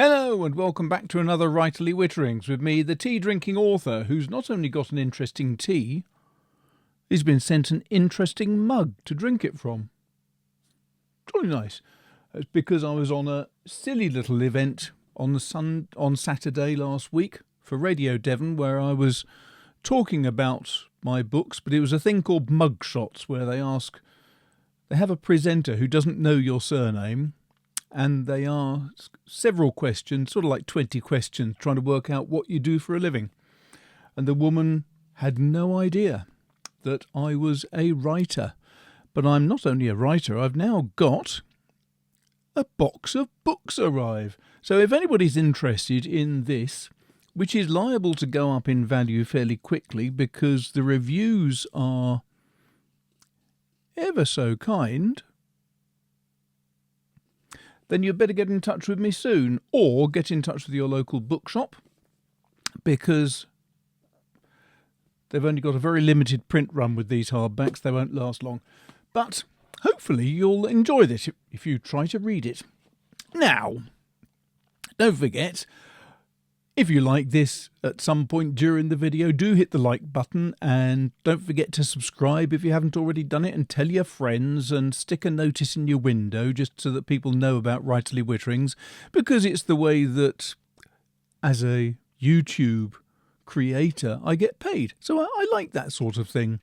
Hello and welcome back to another Writerly Witterings with me, the tea-drinking author, who's not only got an interesting tea, he's been sent an interesting mug to drink it from. Jolly nice. It's because I was on a silly little event on Saturday last week for Radio Devon, where I was talking about my books, but it was a thing called mugshots, where they have a presenter who doesn't know your surname, and they ask several questions, sort of like 20 questions, trying to work out what you do for a living. And the woman had no idea that I was a writer. But I'm not only a writer, I've now got a box of books arrive. So if anybody's interested in this, which is liable to go up in value fairly quickly because the reviews are ever so kind, then you'd better get in touch with me soon, or get in touch with your local bookshop, because they've only got a very limited print run with these hardbacks. They won't last long. But hopefully you'll enjoy this if you try to read it. Now, don't forget, if you like this at some point during the video, do hit the like button, and don't forget to subscribe if you haven't already done it, and tell your friends, and stick a notice in your window just so that people know about Writerly Witterings, because it's the way that, as a YouTube creator, I get paid. So I like that sort of thing.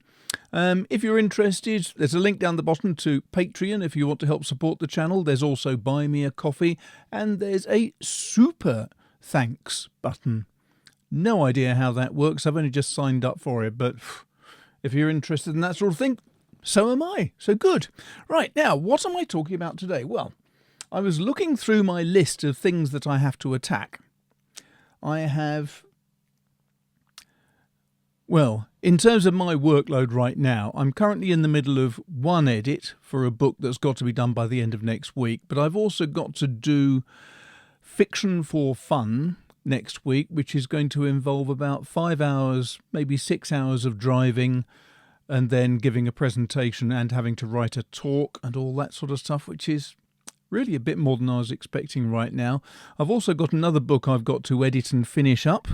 If you're interested, there's a link down the bottom to Patreon if you want to help support the channel. There's also Buy Me a Coffee, and there's a super thanks button. No idea how that works. I've only just signed up for it, but if you're interested in that sort of thing, so am I. So good. Right, now, what am I talking about today? Well, I was looking through my list of things that I have to attack. In terms of my workload right now, I'm currently in the middle of one edit for a book that's got to be done by the end of next week, but I've also got to do Fiction for Fun next week, which is going to involve about 5 hours, maybe 6 hours of driving, and then giving a presentation and having to write a talk and all that sort of stuff, which is really a bit more than I was expecting right now. I've also got another book I've got to edit and finish up,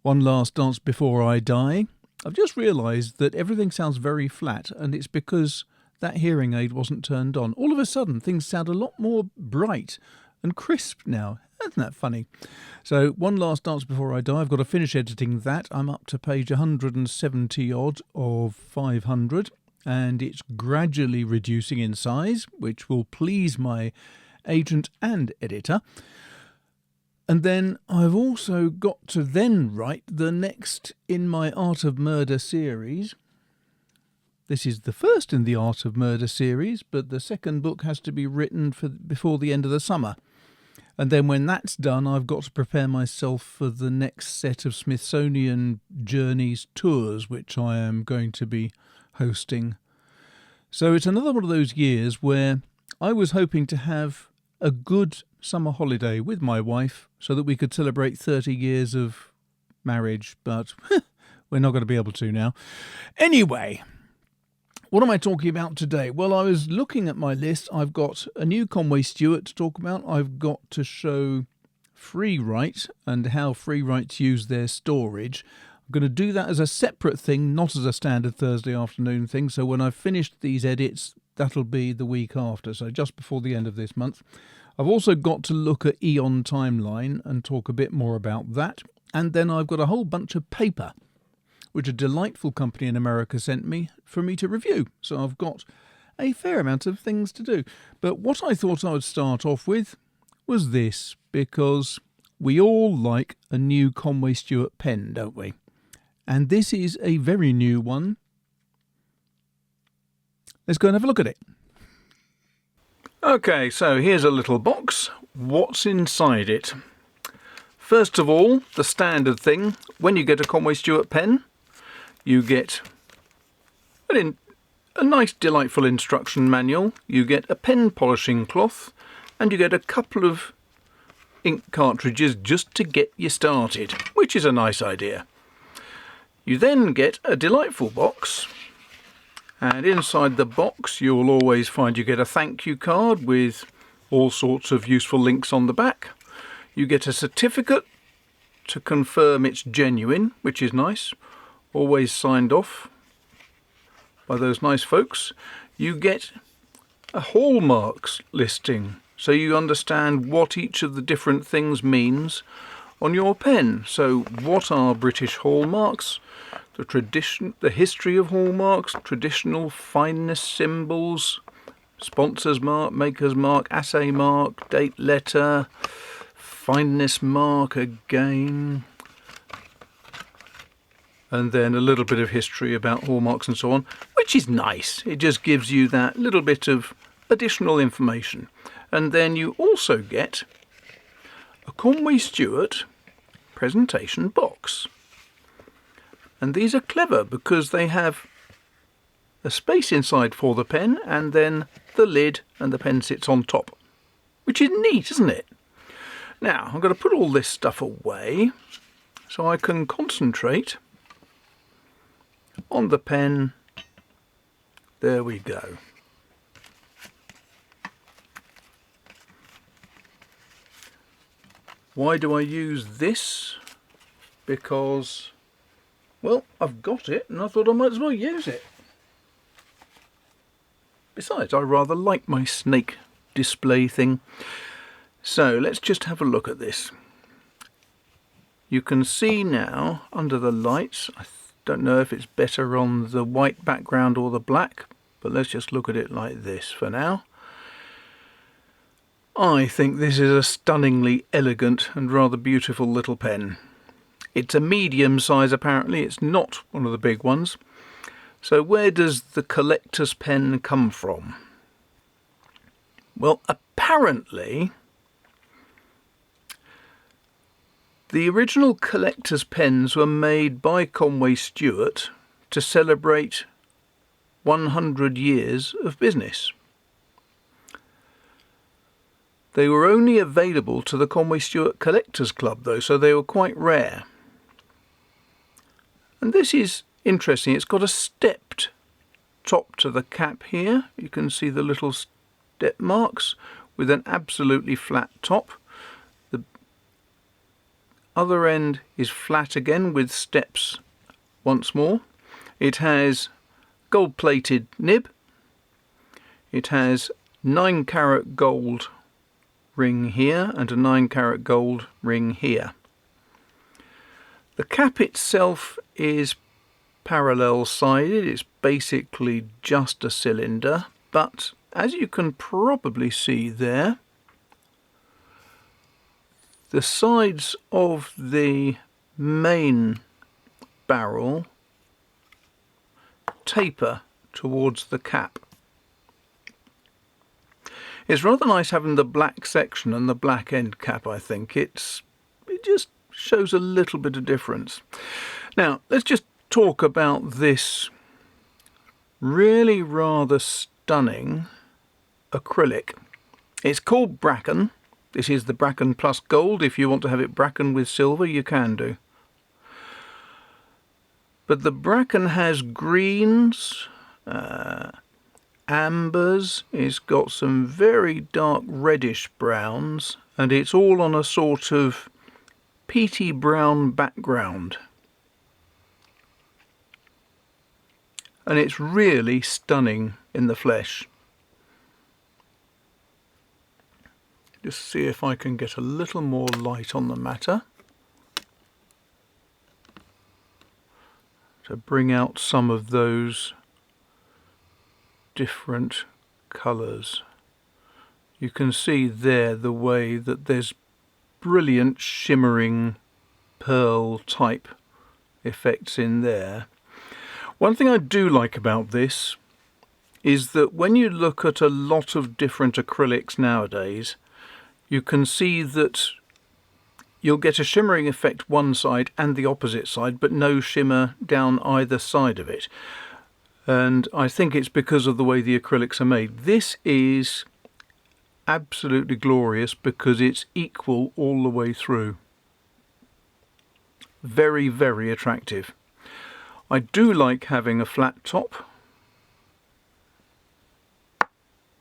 One Last Dance Before I Die. I've just realised that everything sounds very flat, and it's because that hearing aid wasn't turned on. All of a sudden, things sound a lot more bright and crisp now. Isn't that funny? So, One Last Dance Before I Die, I've got to finish editing that. I'm up to page 170 odd of 500, and it's gradually reducing in size, which will please my agent and editor. And then I've also got to then write the next in my Art of Murder series. This is the first in the Art of Murder series, but the second book has to be written before the end of the summer. And then when that's done, I've got to prepare myself for the next set of Smithsonian Journeys tours, which I am going to be hosting. So it's another one of those years where I was hoping to have a good summer holiday with my wife so that we could celebrate 30 years of marriage, but we're not going to be able to now. Anyway, what am I talking about today? Well, I was looking at my list. I've got a new Conway Stewart to talk about. I've got to show Freewrite and how Freewrites use their storage. I'm going to do that as a separate thing, not as a standard Thursday afternoon thing. So when I've finished these edits, that'll be the week after, so just before the end of this month. I've also got to look at Eon Timeline and talk a bit more about that. And then I've got a whole bunch of paper, which a delightful company in America sent me for me to review. So I've got a fair amount of things to do. But what I thought I would start off with was this, because we all like a new Conway Stewart pen, don't we? And this is a very new one. Let's go and have a look at it. Okay, so here's a little box. What's inside it? First of all, the standard thing, when you get a Conway Stewart pen, you get a nice, delightful instruction manual, you get a pen polishing cloth, and you get a couple of ink cartridges just to get you started, which is a nice idea. You then get a delightful box, and inside the box you'll always find you get a thank you card with all sorts of useful links on the back. You get a certificate to confirm it's genuine, which is nice, always signed off by those nice folks. You get a hallmarks listing, so you understand what each of the different things means on your pen. So what are British hallmarks, the tradition, the history of hallmarks, traditional fineness symbols, sponsor's mark, maker's mark, assay mark, date letter, fineness mark again, and then a little bit of history about hallmarks and so on, which is nice. It just gives you that little bit of additional information. And then you also get a Conway Stewart presentation box. And these are clever because they have a space inside for the pen and then the lid, and the pen sits on top, which is neat, isn't it? Now, I'm going to put all this stuff away so I can concentrate on the pen. There we go. Why do I use this? Because, well, I've got it and I thought I might as well use it. Besides, I rather like my snake display thing. So let's just have a look at this. You can see now under the lights, I don't know if it's better on the white background or the black, but let's just look at it like this for now. I think this is a stunningly elegant and rather beautiful little pen. It's a medium size apparently, it's not one of the big ones. So where does the collector's pen come from? Well, apparently the original collector's pens were made by Conway Stewart to celebrate 100 years of business. They were only available to the Conway Stewart Collectors Club though, so they were quite rare. And this is interesting. It's got a stepped top to the cap here. You can see the little step marks with an absolutely flat top. The other end is flat again with steps once more. It has gold-plated nib. It has 9-carat gold ring here and a 9-carat gold ring here. The cap itself is parallel sided. It's basically just a cylinder, but as you can probably see there, the sides of the main barrel taper towards the cap. It's rather nice having the black section and the black end cap, I think. It just shows a little bit of difference. Now, let's just talk about this really rather stunning acrylic. It's called Bracken. This is the Bracken Plus Gold. If you want to have it Bracken with silver, you can do. But the Bracken has greens, ambers, it's got some very dark reddish browns, and it's all on a sort of peaty brown background. And it's really stunning in the flesh. Just see if I can get a little more light on the matter to bring out some of those different colours. You can see there the way that there's brilliant shimmering pearl type effects in there. One thing I do like about this is that when you look at a lot of different acrylics nowadays, you can see that you'll get a shimmering effect one side and the opposite side, but no shimmer down either side of it. And I think it's because of the way the acrylics are made. This is absolutely glorious because it's equal all the way through. Very, very attractive. I do like having a flat top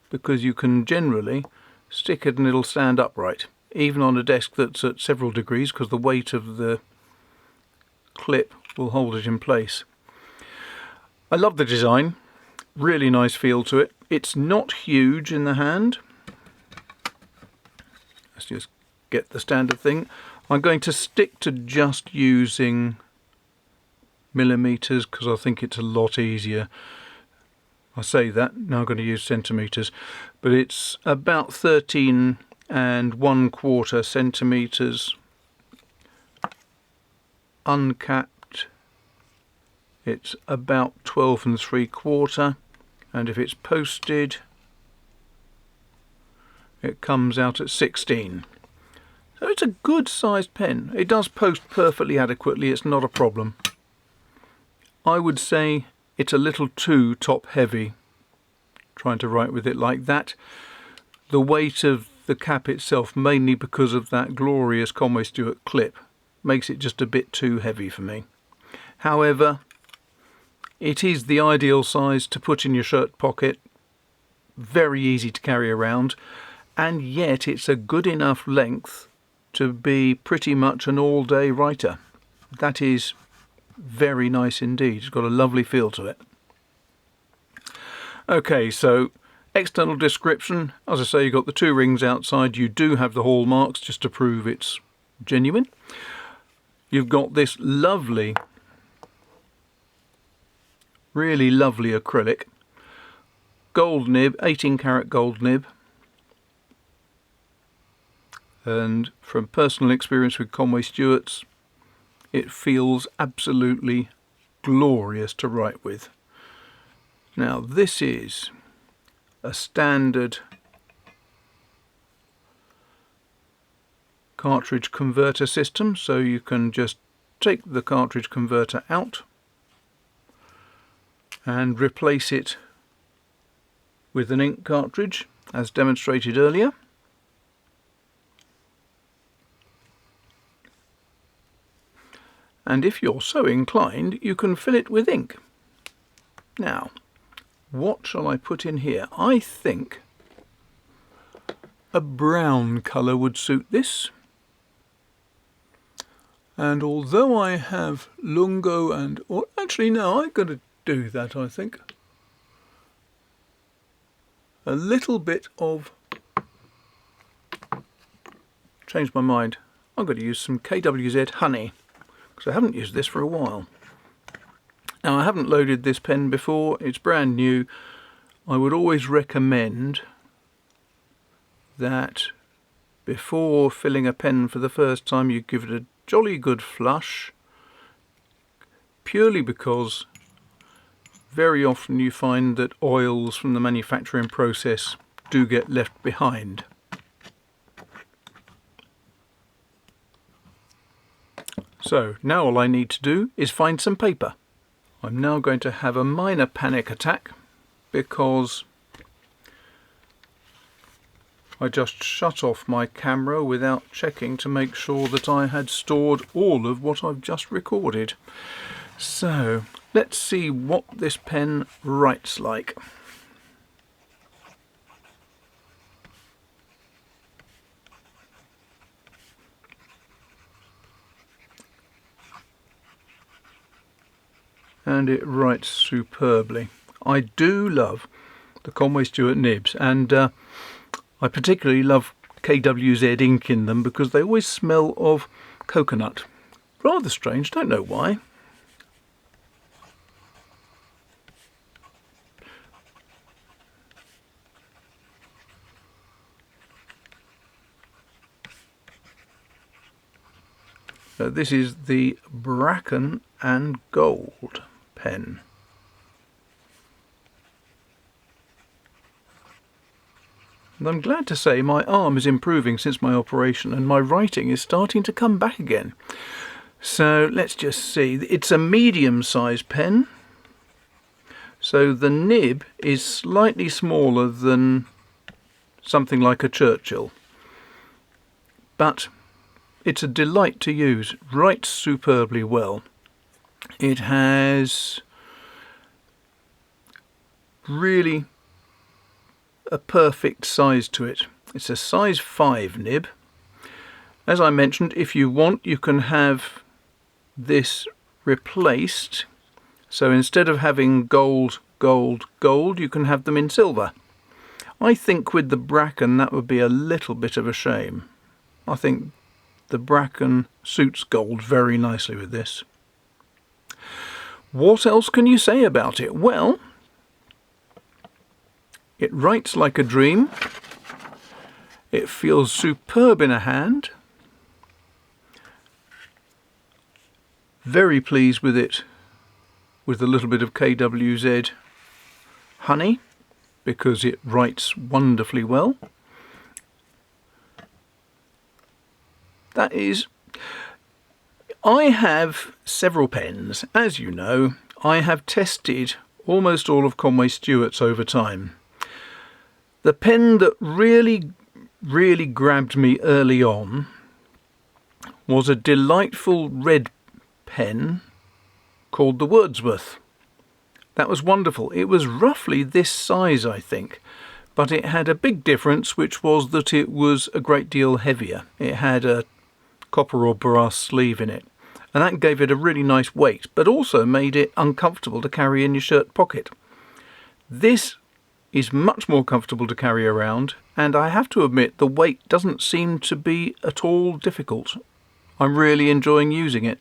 because you can generally stick it and it'll stand upright. even on a desk that's at several degrees, because the weight of the clip will hold it in place. I love the design, really nice feel to it. It's not huge in the hand. Let's just get the standard thing. I'm going to stick to just using millimeters because I think it's a lot easier. I say that, now I'm going to use centimeters, but it's about 13 1/4 centimeters uncapped. It's about 12 3/4, and if it's posted it comes out at 16. So it's a good sized pen. It does post perfectly adequately, it's not a problem. I would say it's a little too top heavy trying to write with it like that. The weight of the cap itself, mainly because of that glorious Conway Stewart clip, makes it just a bit too heavy for me. However, it is the ideal size to put in your shirt pocket, very easy to carry around, and yet it's a good enough length to be pretty much an all-day writer. That is very nice indeed. It's got a lovely feel to it. Okay, so external description. As I say, you've got the 2 rings outside. You do have the hallmarks just to prove it's genuine. You've got this lovely, really lovely acrylic. Gold nib, 18 karat gold nib. And from personal experience with Conway Stewart's, it feels absolutely glorious to write with. Now this is a standard cartridge converter system, so you can just take the cartridge converter out and replace it with an ink cartridge as demonstrated earlier. And if you're so inclined, you can fill it with ink. Now, what shall I put in here? I think a brown colour would suit this. And although I have lungo and... or actually no, I'm going to do that, I think. A little bit of... changed my mind. I'm going to use some KWZ honey, because I haven't used this for a while. Now, I haven't loaded this pen before, it's brand new. I would always recommend that before filling a pen for the first time you give it a jolly good flush, purely because very often you find that oils from the manufacturing process do get left behind. So now all I need to do is find some paper. I'm now going to have a minor panic attack because I just shut off my camera without checking to make sure that I had stored all of what I've just recorded. So let's see what this pen writes like. And it writes superbly. I do love the Conway Stewart nibs, and I particularly love KWZ ink in them because they always smell of coconut. Rather strange, don't know why. This is the Bracken and Gold pen. And I'm glad to say my arm is improving since my operation and my writing is starting to come back again. So let's just see. It's a medium-sized pen. So the nib is slightly smaller than something like a Churchill. But it's a delight to use, writes superbly well. It has really a perfect size to it. It's a size 5 nib, As I mentioned, if you want, you can have this replaced. So instead of having gold, gold, gold, you can have them in silver. I think with the bracken that would be a little bit of a shame. I think the bracken suits gold very nicely with this. What else can you say about it? Well, it writes like a dream. It feels superb in a hand. Very pleased with it, with a little bit of KWZ honey, because it writes wonderfully well. That is, I have several pens. As you know, I have tested almost all of Conway Stewart's over time. The pen that really grabbed me early on was a delightful red pen called the Wordsworth. That was wonderful. It was roughly this size, I think, but it had a big difference, which was that it was a great deal heavier. It had a copper or brass sleeve in it, and that gave it a really nice weight, but also made it uncomfortable to carry in your shirt pocket. This is much more comfortable to carry around, and I have to admit the weight doesn't seem to be at all difficult. I'm really enjoying using it.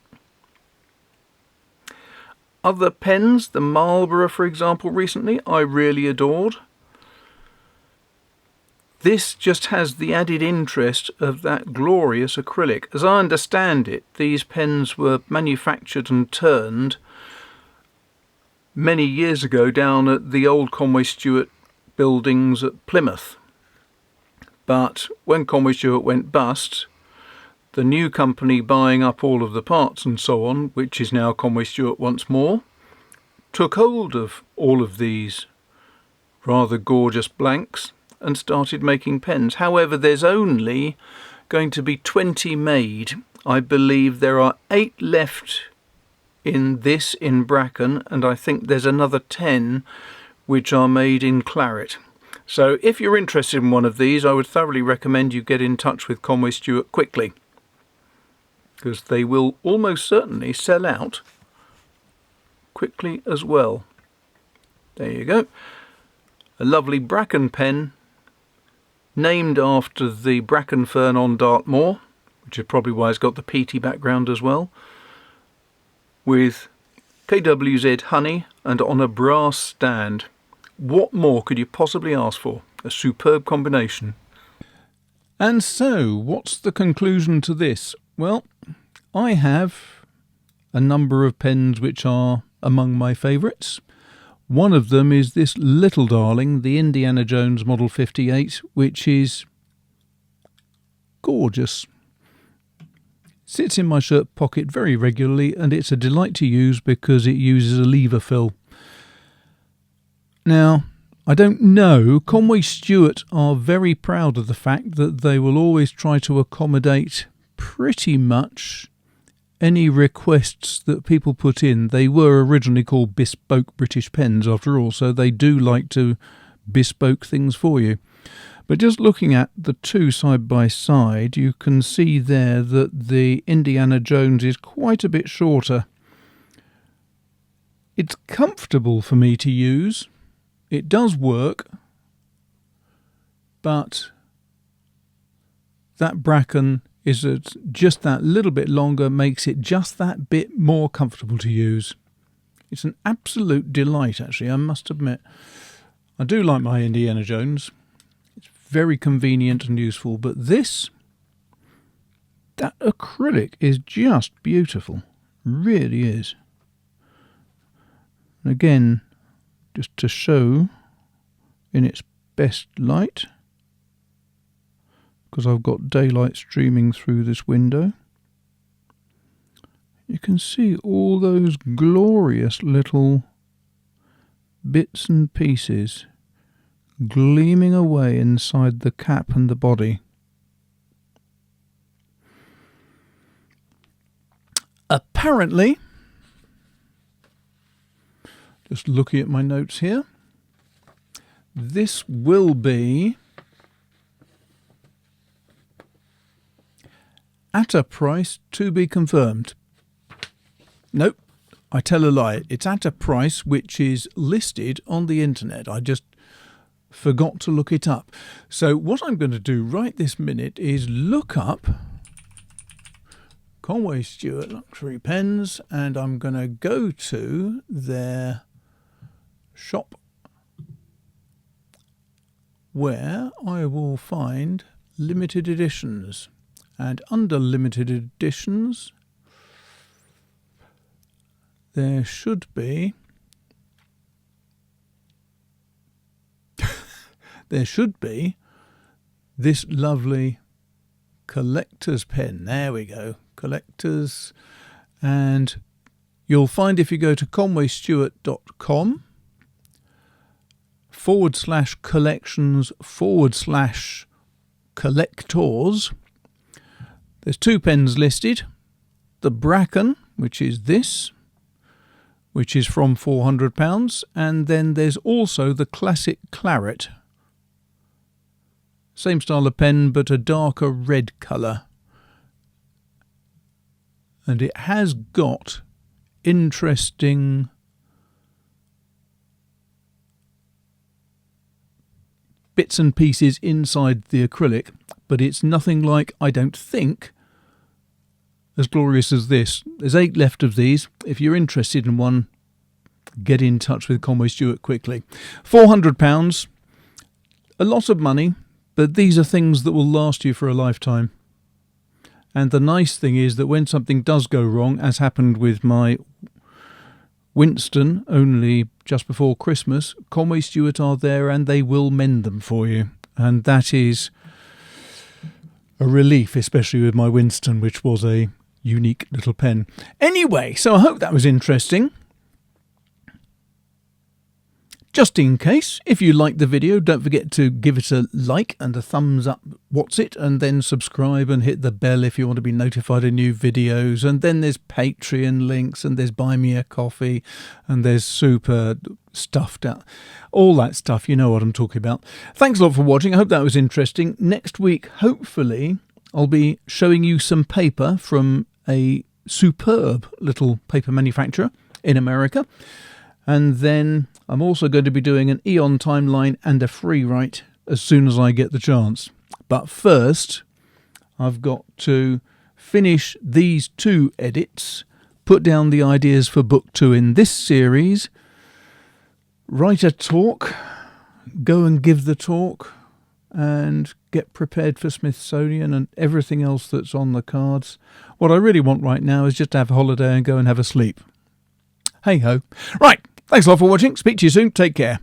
Other pens, the Marlborough for example recently, I really adored. This just has the added interest of that glorious acrylic. As I understand it, these pens were manufactured and turned many years ago down at the old Conway Stewart buildings at Plymouth. But when Conway Stewart went bust, the new company buying up all of the parts and so on, which is now Conway Stewart once more, took hold of all of these rather gorgeous blanks and started making pens. However, there's only going to be 20 made. I believe there are 8 left in bracken, and I think there's another 10 which are made in claret. So if you're interested in one of these, I would thoroughly recommend you get in touch with Conway Stewart quickly, because they will almost certainly sell out quickly as well. There you go. A lovely bracken pen, named after the bracken fern on Dartmoor, which is probably why it's got the peaty background as well, with KWZ honey and on a brass stand. What more could you possibly ask for? A superb combination. And so, what's the conclusion to this? Well, I have a number of pens which are among my favourites. One of them is this little darling, the Indiana Jones Model 58, which is gorgeous. Sits in my shirt pocket very regularly, and it's a delight to use because it uses a lever fill. Now, I don't know, Conway Stewart are very proud of the fact that they will always try to accommodate pretty much any requests that people put in. They were originally called Bespoke British Pens after all, so they do like to bespoke things for you. But just looking at the two side by side, you can see there that the Indiana Jones is quite a bit shorter. It's comfortable for me to use. It does work, but that bracken is just that little bit longer, makes it just that bit more comfortable to use. It's an absolute delight, actually, I must admit. I do like my Indiana Jones. It's very convenient and useful, but that acrylic is just beautiful. Really is. And again, just to show in its best light, because I've got daylight streaming through this window, you can see all those glorious little bits and pieces gleaming away inside the cap and the body. Apparently, just looking at my notes here, this will be at a price to be confirmed. Nope, I tell a lie. It's at a price which is listed on the internet. I just forgot to look it up. So what I'm going to do right this minute is look up Conway Stewart luxury pens, and I'm going to go to their shop where I will find limited editions. And under limited editions, there should be this lovely collector's pen. There we go, collectors. And you'll find, if you go to conwaystewart.com/collections/collectors, there's two pens listed. The Bracken, which is this, which is from £400, and then there's also the Classic Claret. Same style of pen, but a darker red colour. And it has got interesting bits and pieces inside the acrylic, but it's nothing like, I don't think, as glorious as this. There's 8 left of these. If you're interested in one, get in touch with Conway Stewart quickly. £400, a lot of money, but these are things that will last you for a lifetime. And the nice thing is that when something does go wrong, as happened with my Winston only just before Christmas, Conway Stewart are there and they will mend them for you. And that is a relief, especially with my Winston, which was a unique little pen. Anyway, so I hope that was interesting. Just in case, if you liked the video, don't forget to give it a like and a thumbs up, and then subscribe and hit the bell if you want to be notified of new videos. And then there's Patreon links, and there's Buy Me a Coffee, and there's super stuffed out, all that stuff. You know what I'm talking about. Thanks a lot for watching. I hope that was interesting. Next week, hopefully, I'll be showing you some paper from a superb little paper manufacturer in America. And then I'm also going to be doing an Eon timeline and a free write as soon as I get the chance. But first, I've got to finish these 2 edits, put down the ideas for book 2 in this series, write a talk, go and give the talk, and get prepared for Smithsonian and everything else that's on the cards. What I really want right now is just to have a holiday and go and have a sleep. Hey ho. Right. Thanks a lot for watching. Speak to you soon. Take care.